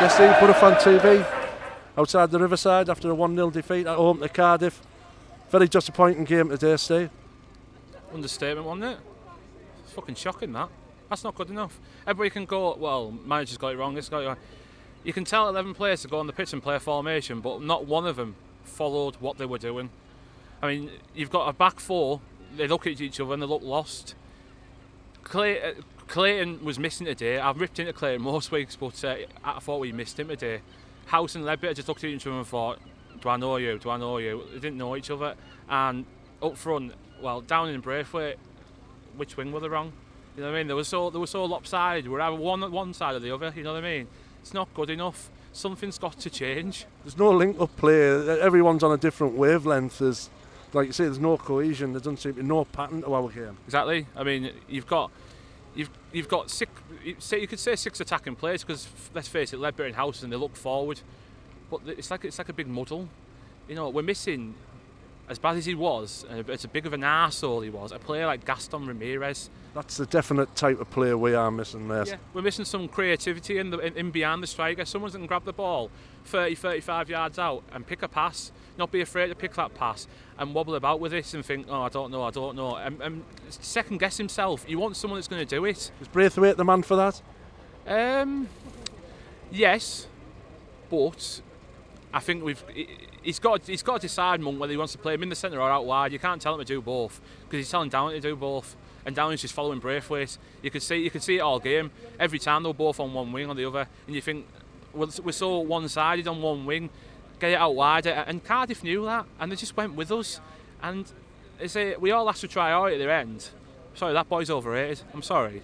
yesterday, BoroFanTV, outside the Riverside after a 1-0 defeat at home to Cardiff. Very disappointing game today, Steve. Understatement, wasn't it? It's fucking shocking, that. That's not good enough. Everybody can go, well, manager's got it wrong, this got it wrong. You can tell 11 players to go on the pitch and play a formation, but not one of them followed what they were doing. I mean, you've got a back four, they look at each other and they look lost. Clayton was missing today. I've ripped into Clayton most weeks, but I thought we missed him today. House and Ledbetter just looked at each other and thought, do I know you? Do I know you? They didn't know each other. And up front, well, down in Braithwaite, which wing were they wrong? You know what I mean? They were so lopsided. We're either one side or the other. You know what I mean? It's not good enough. Something's got to change. There's no link-up play. Everyone's on a different wavelength. There's, like you say, there's no cohesion. There doesn't seem to be no pattern to our game. Exactly. I mean, you've got six. You could say 6 attacking players because let's face it, Ledbetter and House and they look forward, but it's like a big muddle. You know, we're missing, as bad as he was, as big of an arsehole he was, a player like Gaston Ramirez. That's the definite type of player we are missing there. Yeah, we're missing some creativity in behind the striker. Someone that can grab the ball 30, 35 yards out and pick a pass, not be afraid to pick that pass and wobble about with it and think, oh, I don't know, and second guess himself. You want someone that's going to do it. Is Braithwaite the man for that? Yes, but I think he's got to decide, Monk, whether he wants to play him in the centre or out wide. You can't tell him to do both because he's telling Downey to do both, and Downey's just following Braithwaite. You can see it all game. Every time they're both on one wing or the other, and you think, well, we're so one-sided on one wing. Get it out wide, and Cardiff knew that, and they just went with us. And they say we all have to try out at their end. Sorry, that boy's overrated. I'm sorry.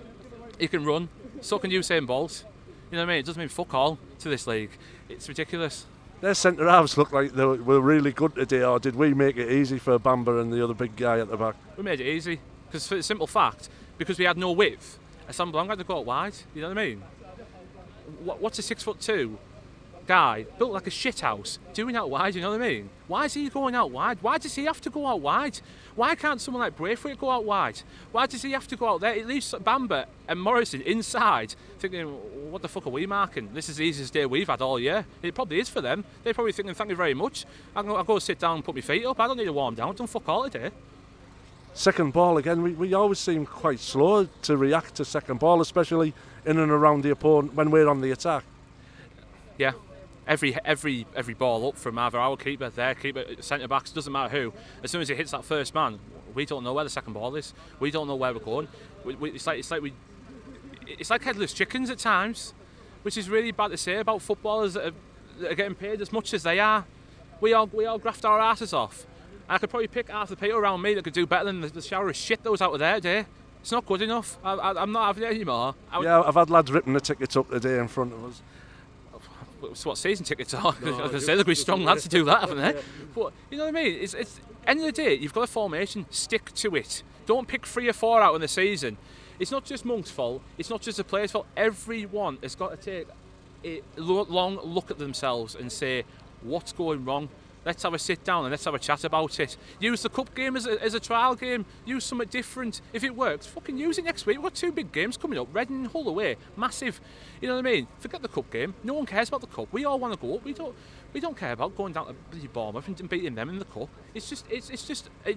He can run. So can Usain Bolt. You know what I mean? It doesn't mean fuck all to this league. It's ridiculous. Their centre halves look like they were really good today, or did we make it easy for Bamba and the other big guy at the back? We made it easy, because for the simple fact, because we had no width, Sam Blanc had to go out wide. You know what I mean? What's a 6'2" guy built like a shithouse doing out wide? You know what I mean? Why is he going out wide? Why does he have to go out wide? Why can't someone like Braithwaite go out wide? Why does he have to go out there? It leaves Bamba and Morrison inside thinking, what the fuck are we marking? This is the easiest day we've had all year. It probably is for them. They're probably thinking, thank you very much. I'll go sit down and put my feet up. I don't need to warm down. I've done fuck all today. Second ball again, we always seem quite slow to react to second ball, especially in and around the opponent when we're on the attack. Yeah. Every ball up from either our keeper, their keeper, centre backs, doesn't matter who. As soon as he hits that first man, we don't know where the second ball is. We don't know where we're going. It's like headless chickens at times, which is really bad to say about footballers that are getting paid as much as they are. We all graft our asses off. I could probably pick half the people around me that could do better than the shower of shit that was out of there today. It's not good enough. I'm not having it anymore. Yeah, I've had lads ripping the tickets up today in front of us. It's what season tickets are. No, I was going to say, they'll be strong lads to do that, haven't they? But you know what I mean? It's end of the day, you've got a formation, stick to it. Don't pick 3 or 4 out in the season. It's not just Monk's fault, it's not just the players' fault. Everyone has got to take a long look at themselves and say, what's going wrong? Let's have a sit down and let's have a chat about it. Use the cup game as a trial game. Use something different. If it works, fucking use it next week. We've got 2 big games coming up. Reading and Hull away. Massive. You know what I mean? Forget the cup game. No one cares about the cup. We all want to go up. We don't care about going down to bloody Bournemouth and beating them in the cup. It's just a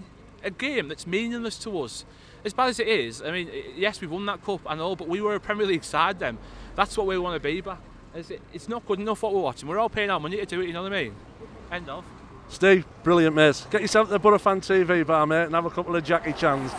game that's meaningless to us. As bad as it is, I mean, yes, we won that cup, I know, but we were a Premier League side then. That's what we want to be back. It's not good enough what we're watching. We're all paying our money to do it, you know what I mean? End of. Steve, brilliant, mate. Get yourself to the BoroFanTV bar, mate, and have a couple of Jackie Chans.